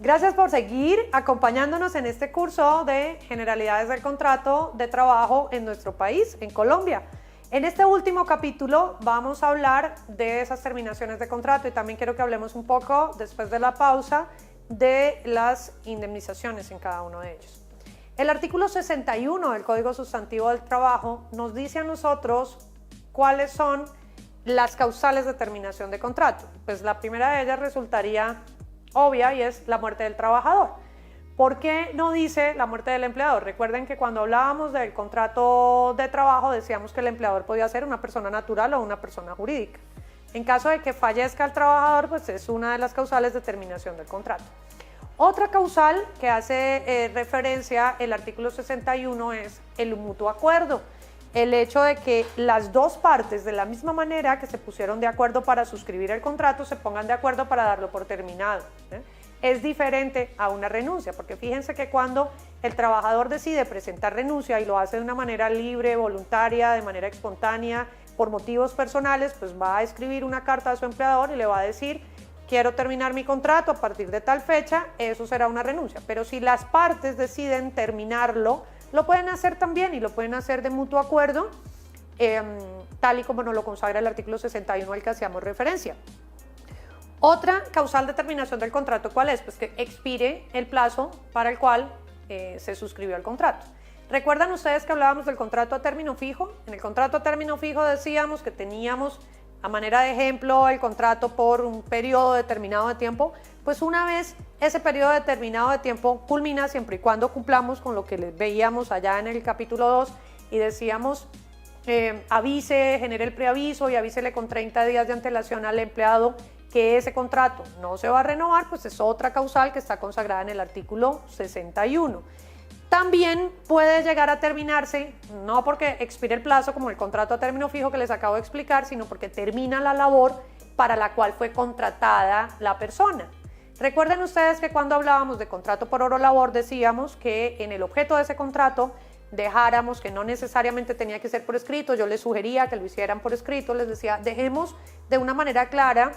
Gracias por seguir acompañándonos en este curso de generalidades del contrato de trabajo en nuestro país, en Colombia. En este último capítulo vamos a hablar de esas terminaciones de contrato y también quiero que hablemos un poco, después de la pausa, de las indemnizaciones en cada uno de ellos. El artículo 61 del Código Sustantivo del Trabajo nos dice a nosotros cuáles son las causales de terminación de contrato. Pues la primera de ellas resultaría obvia y es la muerte del trabajador. ¿Por qué no dice la muerte del empleador? Recuerden que cuando hablábamos del contrato de trabajo decíamos que el empleador podía ser una persona natural o una persona jurídica. En caso de que fallezca el trabajador, pues es una de las causales de terminación del contrato. Otra causal que hace referencia el artículo 61 es el mutuo acuerdo. El hecho de que las dos partes, de la misma manera que se pusieron de acuerdo para suscribir el contrato, se pongan de acuerdo para darlo por terminado. Es diferente a una renuncia, porque fíjense que cuando el trabajador decide presentar renuncia y lo hace de una manera libre, voluntaria, de manera espontánea, por motivos personales, pues va a escribir una carta a su empleador y le va a decir: quiero terminar mi contrato a partir de tal fecha, eso será una renuncia. Pero si las partes deciden terminarlo, lo pueden hacer también y lo pueden hacer de mutuo acuerdo, tal y como nos lo consagra el artículo 61 al que hacíamos referencia. Otra causal de terminación del contrato, ¿cuál es? Pues que expire el plazo para el cual se suscribió el contrato. ¿Recuerdan ustedes que hablábamos del contrato a término fijo? En el contrato a término fijo decíamos que teníamos, a manera de ejemplo, el contrato por un periodo determinado de tiempo. Pues una vez ese periodo determinado de tiempo culmina, siempre y cuando cumplamos con lo que les veíamos allá en el capítulo 2 y decíamos avise, genere el preaviso y avísele con 30 días de antelación al empleado que ese contrato no se va a renovar, pues es otra causal que está consagrada en el artículo 61. También puede llegar a terminarse, no porque expire el plazo como el contrato a término fijo que les acabo de explicar, sino porque termina la labor para la cual fue contratada la persona. Recuerden ustedes que cuando hablábamos de contrato por hora labor decíamos que en el objeto de ese contrato dejáramos que no necesariamente tenía que ser por escrito. Yo les sugería que lo hicieran por escrito, les decía dejemos de una manera clara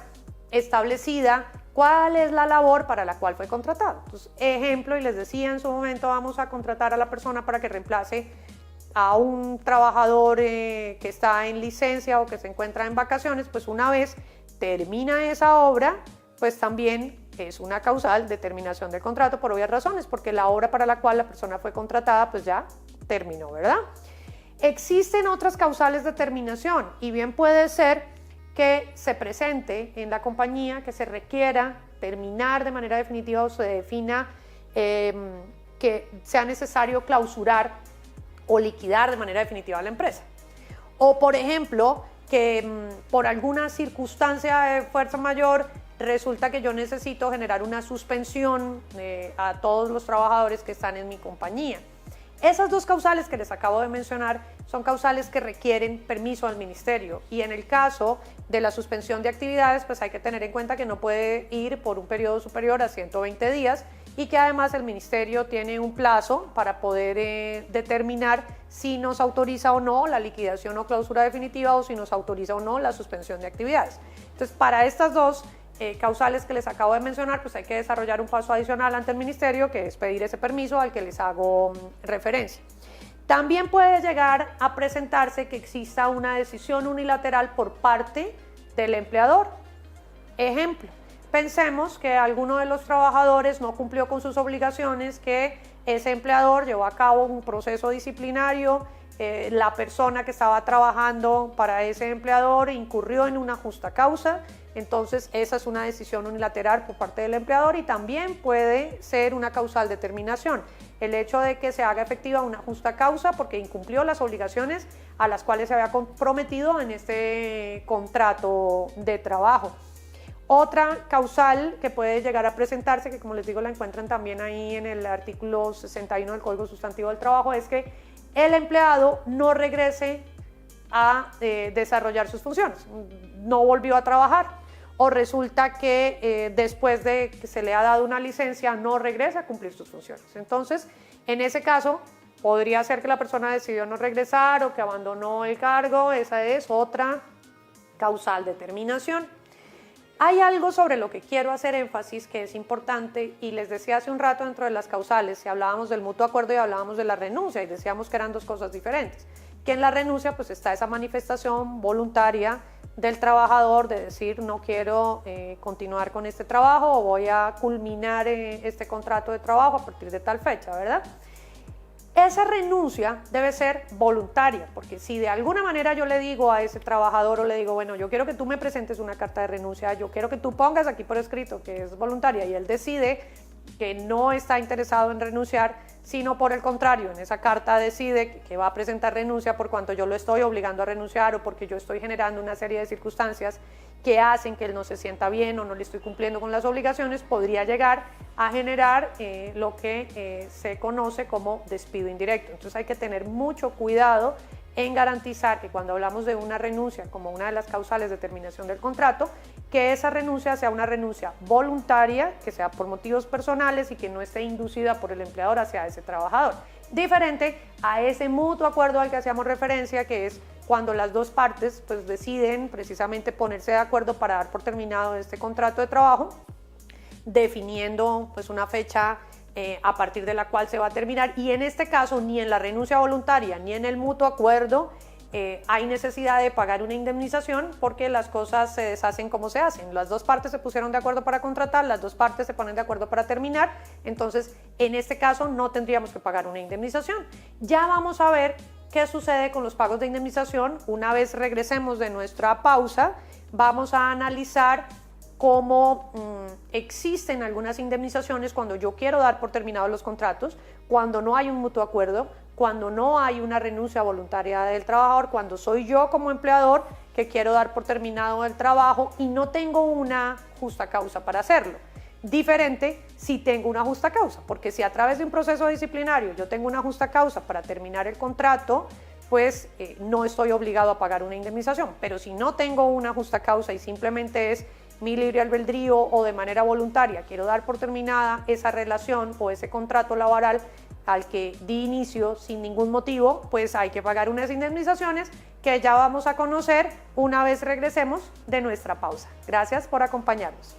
establecida cuál es la labor para la cual fue contratado. Entonces, ejemplo, y les decía en su momento, vamos a contratar a la persona para que reemplace a un trabajador que está en licencia o que se encuentra en vacaciones. Pues una vez termina esa obra, pues también es una causal de terminación del contrato por obvias razones, porque la obra para la cual la persona fue contratada pues ya terminó, ¿verdad? Existen otras causales de terminación y bien puede ser que se presente en la compañía que se requiera terminar de manera definitiva o se defina que sea necesario clausurar o liquidar de manera definitiva la empresa. O por ejemplo, que por alguna circunstancia de fuerza mayor resulta que yo necesito generar una suspensión a todos los trabajadores que están en mi compañía. Esas dos causales que les acabo de mencionar son causales que requieren permiso al ministerio y en el caso de la suspensión de actividades pues hay que tener en cuenta que no puede ir por un periodo superior a 120 días y que además el ministerio tiene un plazo para poder determinar si nos autoriza o no la liquidación o clausura definitiva o si nos autoriza o no la suspensión de actividades. Entonces para estas dos causales que les acabo de mencionar, pues hay que desarrollar un paso adicional ante el ministerio, que es pedir ese permiso al que les hago referencia. También puede llegar a presentarse que exista una decisión unilateral por parte del empleador. Ejemplo, pensemos que alguno de los trabajadores no cumplió con sus obligaciones, que ese empleador llevó a cabo un proceso disciplinario, la persona que estaba trabajando para ese empleador incurrió en una justa causa. Entonces esa es una decisión unilateral por parte del empleador y también puede ser una causal de terminación. El hecho de que se haga efectiva una justa causa porque incumplió las obligaciones a las cuales se había comprometido en este contrato de trabajo. Otra causal que puede llegar a presentarse, que como les digo la encuentran también ahí en el artículo 61 del Código Sustantivo del Trabajo, es que el empleado no regrese a desarrollar sus funciones, no volvió a trabajar. O resulta que después de que se le ha dado una licencia no regresa a cumplir sus funciones. Entonces, en ese caso, podría ser que la persona decidió no regresar o que abandonó el cargo. Esa es otra causal de terminación. Hay algo sobre lo que quiero hacer énfasis que es importante y les decía hace un rato dentro de las causales, si hablábamos del mutuo acuerdo y hablábamos de la renuncia y decíamos que eran dos cosas diferentes, que en la renuncia pues está esa manifestación voluntaria del trabajador de decir no quiero continuar con este trabajo o voy a culminar este contrato de trabajo a partir de tal fecha, ¿verdad? Esa renuncia debe ser voluntaria, porque si de alguna manera yo le digo a ese trabajador o le digo, bueno, yo quiero que tú me presentes una carta de renuncia, yo quiero que tú pongas aquí por escrito que es voluntaria y él decide que no está interesado en renunciar, sino por el contrario, en esa carta decide que va a presentar renuncia por cuanto yo lo estoy obligando a renunciar o porque yo estoy generando una serie de circunstancias que hacen que él no se sienta bien o no le estoy cumpliendo con las obligaciones, podría llegar a generar lo que se conoce como despido indirecto. Entonces hay que tener mucho cuidado en garantizar que cuando hablamos de una renuncia como una de las causales de terminación del contrato, que esa renuncia sea una renuncia voluntaria, que sea por motivos personales y que no esté inducida por el empleador hacia ese trabajador. Diferente a ese mutuo acuerdo al que hacíamos referencia, que es cuando las dos partes pues, deciden precisamente ponerse de acuerdo para dar por terminado este contrato de trabajo, definiendo pues, una fecha a partir de la cual se va a terminar, y en este caso ni en la renuncia voluntaria ni en el mutuo acuerdo hay necesidad de pagar una indemnización porque las cosas se deshacen como se hacen. Las dos partes se pusieron de acuerdo para contratar, las dos partes se ponen de acuerdo para terminar, entonces en este caso no tendríamos que pagar una indemnización. Ya vamos a ver qué sucede con los pagos de indemnización. Una vez regresemos de nuestra pausa, vamos a analizar cómo existen algunas indemnizaciones cuando yo quiero dar por terminados los contratos, cuando no hay un mutuo acuerdo, cuando no hay una renuncia voluntaria del trabajador, cuando soy yo como empleador que quiero dar por terminado el trabajo y no tengo una justa causa para hacerlo. Diferente si tengo una justa causa, porque si a través de un proceso disciplinario yo tengo una justa causa para terminar el contrato, pues no estoy obligado a pagar una indemnización. Pero si no tengo una justa causa y simplemente es mi libre albedrío o de manera voluntaria quiero dar por terminada esa relación o ese contrato laboral al que di inicio sin ningún motivo, pues hay que pagar unas indemnizaciones que ya vamos a conocer una vez regresemos de nuestra pausa. Gracias por acompañarnos.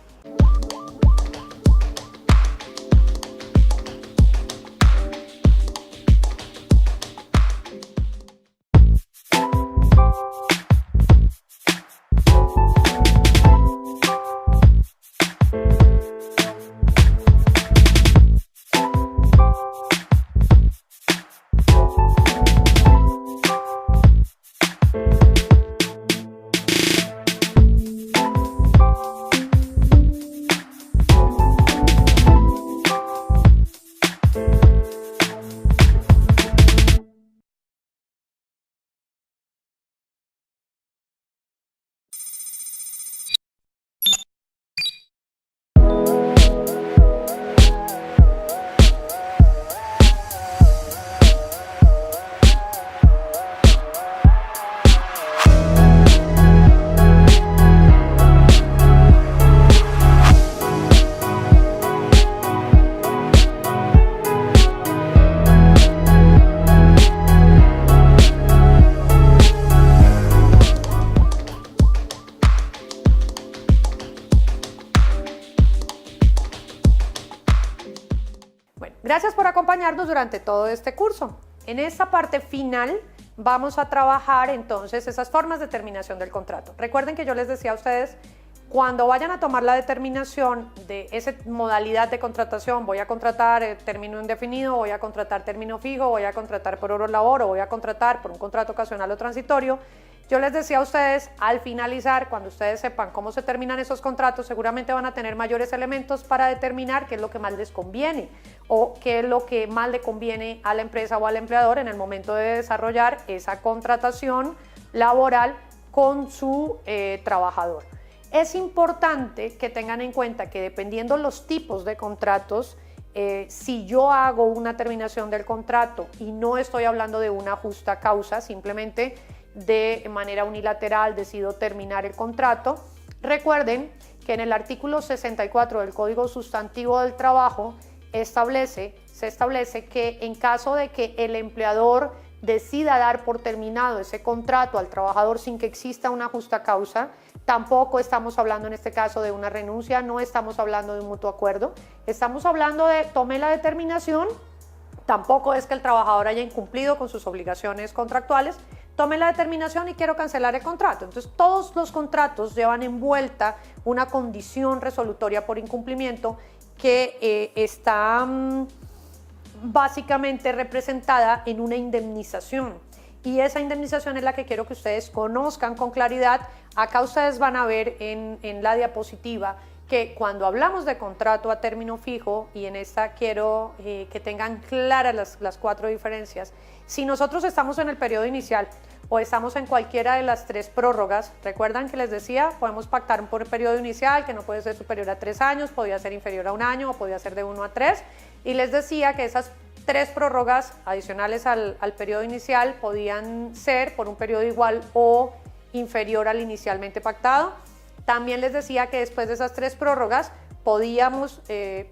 Gracias por acompañarnos durante todo este curso. En esta parte final vamos a trabajar entonces esas formas de terminación del contrato. Recuerden que yo les decía a ustedes, cuando vayan a tomar la determinación de esa modalidad de contratación, voy a contratar término indefinido, voy a contratar término fijo, voy a contratar por hora labor o voy a contratar por un contrato ocasional o transitorio, yo les decía a ustedes, al finalizar, cuando ustedes sepan cómo se terminan esos contratos, seguramente van a tener mayores elementos para determinar qué es lo que más les conviene o qué es lo que más le conviene a la empresa o al empleador en el momento de desarrollar esa contratación laboral con su trabajador. Es importante que tengan en cuenta que dependiendo los tipos de contratos, si yo hago una terminación del contrato y no estoy hablando de una justa causa, simplemente de manera unilateral decido terminar el contrato, recuerden que en el artículo 64 del Código Sustantivo del Trabajo se establece que en caso de que el empleador decida dar por terminado ese contrato al trabajador sin que exista una justa causa, Tampoco estamos hablando en este caso de una renuncia, no estamos hablando de un mutuo acuerdo, estamos hablando de tome la determinación. Tampoco es que el trabajador haya incumplido con sus obligaciones contractuales, tome la determinación y quiero cancelar el contrato. Entonces, todos los contratos llevan envuelta una condición resolutoria por incumplimiento que está básicamente representada en una indemnización. Y esa indemnización es la que quiero que ustedes conozcan con claridad. Acá ustedes van a ver en la diapositiva que cuando hablamos de contrato a término fijo, y en esta quiero que tengan claras las 4 diferencias, si nosotros estamos en el periodo inicial o estamos en cualquiera de las 3 prórrogas, recuerdan que les decía, podemos pactar por el periodo inicial que no puede ser superior a 3 años, podía ser inferior a 1 año o podía ser de 1 a 3, y les decía que esas 3 prórrogas adicionales al periodo inicial podían ser por un periodo igual o inferior al inicialmente pactado. También les decía que después de esas 3 prórrogas podíamos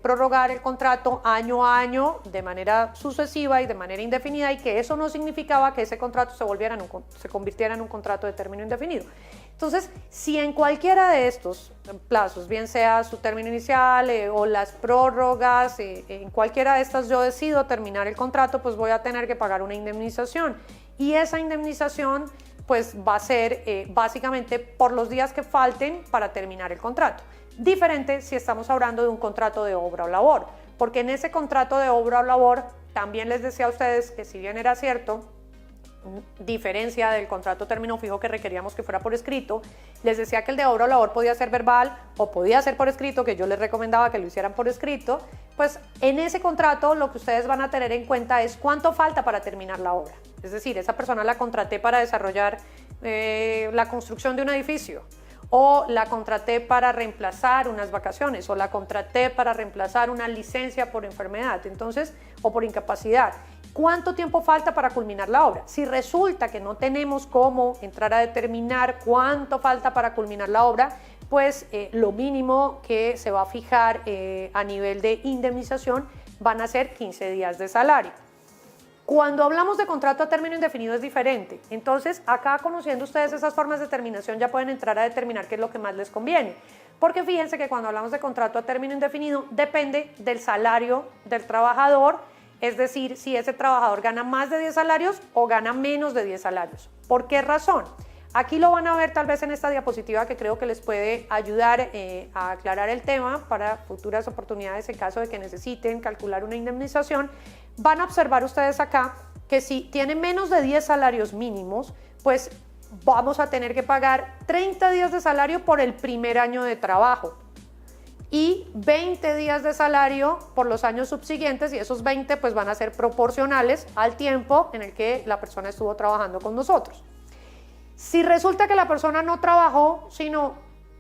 prorrogar el contrato año a año de manera sucesiva y de manera indefinida, y que eso no significaba que ese contrato se convirtiera en un contrato de término indefinido. Entonces, si en cualquiera de estos plazos, bien sea su término inicial o las prórrogas, en cualquiera de estas yo decido terminar el contrato, pues voy a tener que pagar una indemnización, y esa indemnización pues va a ser básicamente por los días que falten para terminar el contrato. Diferente si estamos hablando de un contrato de obra o labor, porque en ese contrato de obra o labor también les decía a ustedes que, si bien era cierto, diferencia del contrato término fijo que requeríamos que fuera por escrito, les decía que el de obra o labor podía ser verbal o podía ser por escrito, que yo les recomendaba que lo hicieran por escrito. Pues en ese contrato lo que ustedes van a tener en cuenta es cuánto falta para terminar la obra. Es decir, esa persona la contraté para desarrollar la construcción de un edificio, o la contraté para reemplazar unas vacaciones, o la contraté para reemplazar una licencia por enfermedad, entonces, o por incapacidad. ¿Cuánto tiempo falta para culminar la obra? Si resulta que no tenemos cómo entrar a determinar cuánto falta para culminar la obra, pues lo mínimo que se va a fijar a nivel de indemnización van a ser 15 días de salario. Cuando hablamos de contrato a término indefinido es diferente. Entonces, acá, conociendo ustedes esas formas de terminación, ya pueden entrar a determinar qué es lo que más les conviene. Porque fíjense que cuando hablamos de contrato a término indefinido, depende del salario del trabajador, es decir, si ese trabajador gana más de 10 salarios o gana menos de 10 salarios. ¿Por qué razón? Aquí lo van a ver tal vez en esta diapositiva, que creo que les puede ayudar a aclarar el tema para futuras oportunidades en caso de que necesiten calcular una indemnización. Van a observar ustedes acá que si tienen menos de 10 salarios mínimos, pues vamos a tener que pagar 30 días de salario por el primer año de trabajo y 20 días de salario por los años subsiguientes, y esos 20 pues van a ser proporcionales al tiempo en el que la persona estuvo trabajando con nosotros. Si resulta que la persona no trabajó sino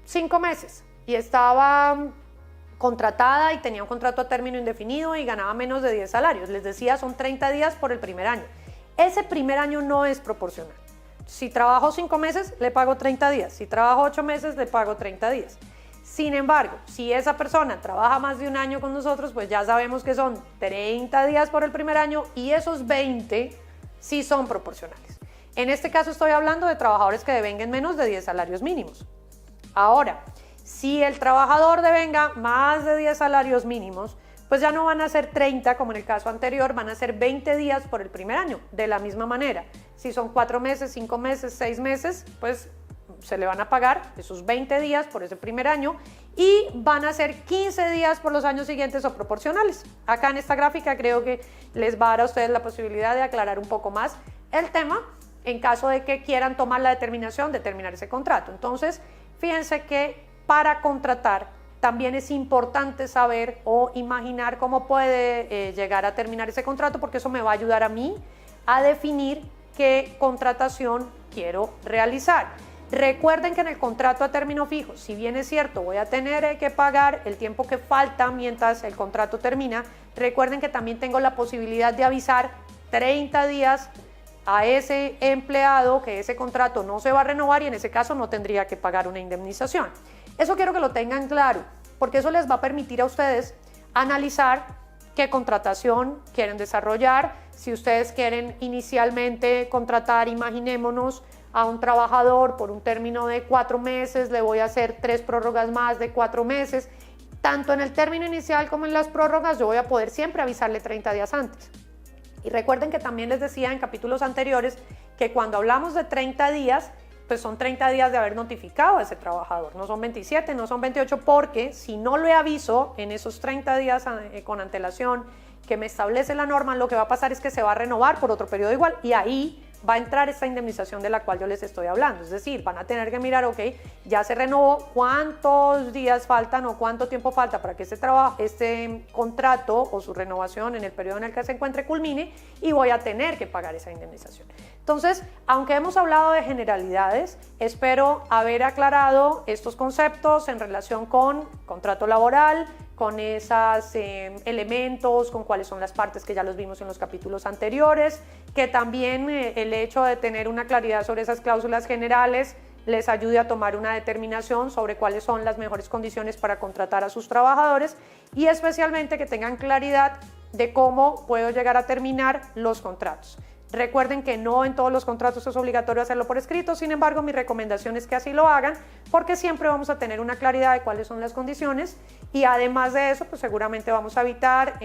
5 meses y estaba contratada y tenía un contrato a término indefinido y ganaba menos de 10 salarios, les decía, son 30 días por el primer año. Ese primer año no es proporcional. Si trabajo 5 meses, le pago 30 días. Si trabajo 8 meses, le pago 30 días. Sin embargo, si esa persona trabaja más de un año con nosotros, pues ya sabemos que son 30 días por el primer año y esos 20 sí son proporcionales. En este caso estoy hablando de trabajadores que devenguen menos de 10 salarios mínimos. Ahora, si el trabajador devenga más de 10 salarios mínimos, pues ya no van a ser 30 como en el caso anterior, van a ser 20 días por el primer año, de la misma manera. Si son 4 meses, 5 meses, 6 meses, pues se le van a pagar esos 20 días por ese primer año y van a ser 15 días por los años siguientes o proporcionales. Acá en esta gráfica creo que les va a dar a ustedes la posibilidad de aclarar un poco más el tema en caso de que quieran tomar la determinación de terminar ese contrato. Entonces, fíjense que para contratar también es importante saber o imaginar cómo puede llegar a terminar ese contrato, porque eso me va a ayudar a mí a definir qué contratación quiero realizar. Recuerden que en el contrato a término fijo, si bien es cierto, voy a tener que pagar el tiempo que falta mientras el contrato termina, recuerden que también tengo la posibilidad de avisar 30 días a ese empleado que ese contrato no se va a renovar, y en ese caso no tendría que pagar una indemnización. Eso quiero que lo tengan claro, porque eso les va a permitir a ustedes analizar qué contratación quieren desarrollar. Si ustedes quieren inicialmente contratar, imaginémonos, a un trabajador por un término de 4 meses, le voy a hacer 3 prórrogas más de 4 meses. Tanto en el término inicial como en las prórrogas yo voy a poder siempre avisarle 30 días antes. Y recuerden que también les decía en capítulos anteriores que cuando hablamos de 30 días, pues son 30 días de haber notificado a ese trabajador, no son 27, no son 28, porque si no le aviso en esos 30 días con antelación que me establece la norma, lo que va a pasar es que se va a renovar por otro periodo igual y ahí va a entrar esta indemnización de la cual yo les estoy hablando. Es decir, van a tener que mirar, ok, ya se renovó, cuántos días faltan o cuánto tiempo falta para que este contrato o su renovación en el periodo en el que se encuentre culmine y voy a tener que pagar esa indemnización. Entonces, aunque hemos hablado de generalidades, espero haber aclarado estos conceptos en relación con contrato laboral, con esos elementos, con cuáles son las partes que ya los vimos en los capítulos anteriores, que también el hecho de tener una claridad sobre esas cláusulas generales les ayude a tomar una determinación sobre cuáles son las mejores condiciones para contratar a sus trabajadores y especialmente que tengan claridad de cómo puedo llegar a terminar los contratos. Recuerden que no en todos los contratos es obligatorio hacerlo por escrito, sin embargo mi recomendación es que así lo hagan porque siempre vamos a tener una claridad de cuáles son las condiciones y además de eso pues seguramente vamos a evitar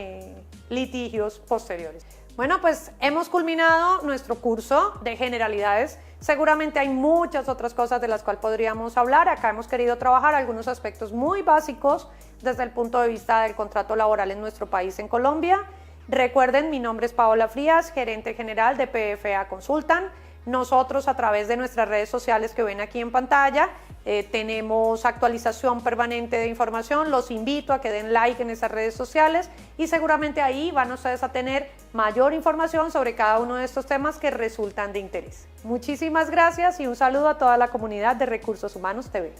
litigios posteriores. Bueno, pues hemos culminado nuestro curso de generalidades. Seguramente hay muchas otras cosas de las cuales podríamos hablar. Acá hemos querido trabajar algunos aspectos muy básicos desde el punto de vista del contrato laboral en nuestro país, en Colombia. Recuerden, mi nombre es Paola Frías, gerente general de PFA Consultan. Nosotros a través de nuestras redes sociales que ven aquí en pantalla tenemos actualización permanente de información. Los invito a que den like en esas redes sociales y seguramente ahí van ustedes a tener mayor información sobre cada uno de estos temas que resultan de interés. Muchísimas gracias y un saludo a toda la comunidad de Recursos Humanos TV.